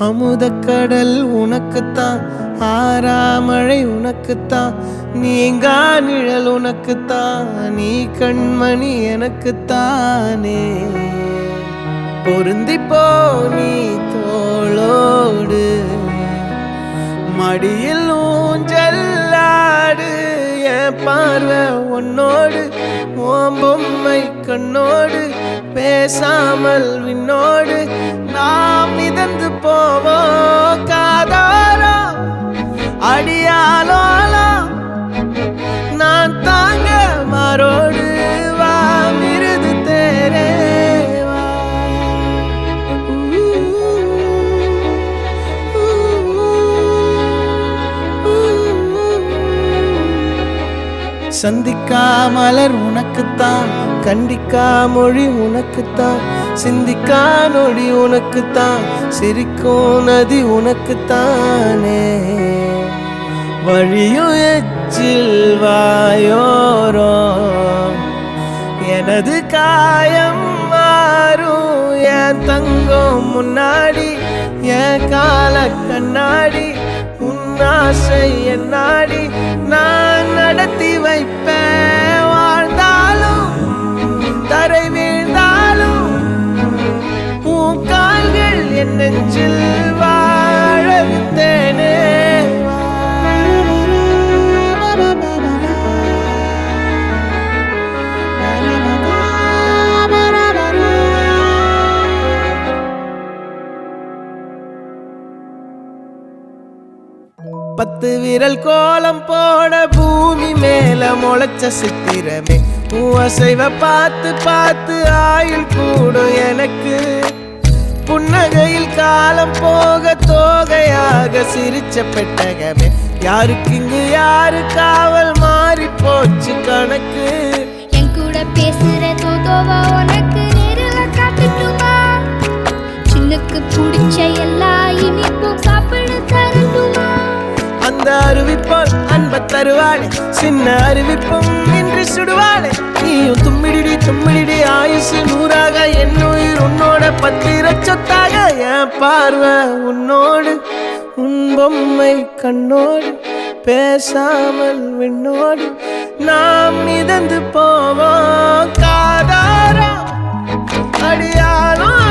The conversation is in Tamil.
அமுதக்கடல் உனக்குத்தான், ஆறாமழை உனக்குத்தான், நீங்கா நிழல் உனக்குத்தான், நீ கண்மணி எனக்குத்தானே. பொருந்திப்போ நீ தோளோடு, மடியில் ஊஞ்சல்லாடு, என் பார்வை உன்னோடு, ஓம் பொம்மை கண்ணோடு, பேசாமல் விண்ணோடு நாம் மிதந்து போவோம் காதாரோ அடியாலோலோ, நான் தாங்க மாறோடு வா மிருது தேரே வா. சந்திக்கா மலர் உனக்குத்தான், கண்டிக்கா மொழி உனக்குத்தான், சிந்திக்கா நொடி உனக்குத்தான், சிரிக்கும் நதி உனக்குத்தானே. வழியும் எச்சில் வாயோரோ எனது காயம் மாறும், என் தங்கம் முன்னாடி என் கால கண்ணாடி, உன்னாசை என்னாடி நான் நடத்தி வைப்பேன். வாழ்ந்தாலும் தரை வீழ்ந்தாலும் உன் கால்கள் என் நெஞ்சில் வாழ விட்டேனே. பத்து விரல் கோலம் போட பூமி மேல முளைச்ச சித்திரமே, அசைவ பார்த்து பார்த்து ஆயுள் கூடும் எனக்கு. புன்னகையில் காலம் போக தோகையாக சிரிச்ச பெட்டகமே, யாருக்கு இங்கு யாரு காவல் மாறி போச்சு கணக்கு. என் கூட பேசுற தோதோவா உனக்கு நேரில காட்டுட்டுமா, சின்னுக்கு பிடிச்ச எல்லா இனிப்பும் சாப்பிட தரட்டுமா. அந்த அறிவிப்பால் அன்ப தருவாளே, சின்ன அறிவிப்பும் இன்று சுடுவாளே. நீயும் தும்மிடி தும்மிடி ஆயுசு நூறாக, என் உயிர் உன்னோட பத்திர சொத்தாக. என் பார்வை உன்னோடு, உன் பொம்மை கண்ணோடு, பேசாமல் விண்ணோடு நாம் மிதந்து போவோம் காதாரா அடியாலும்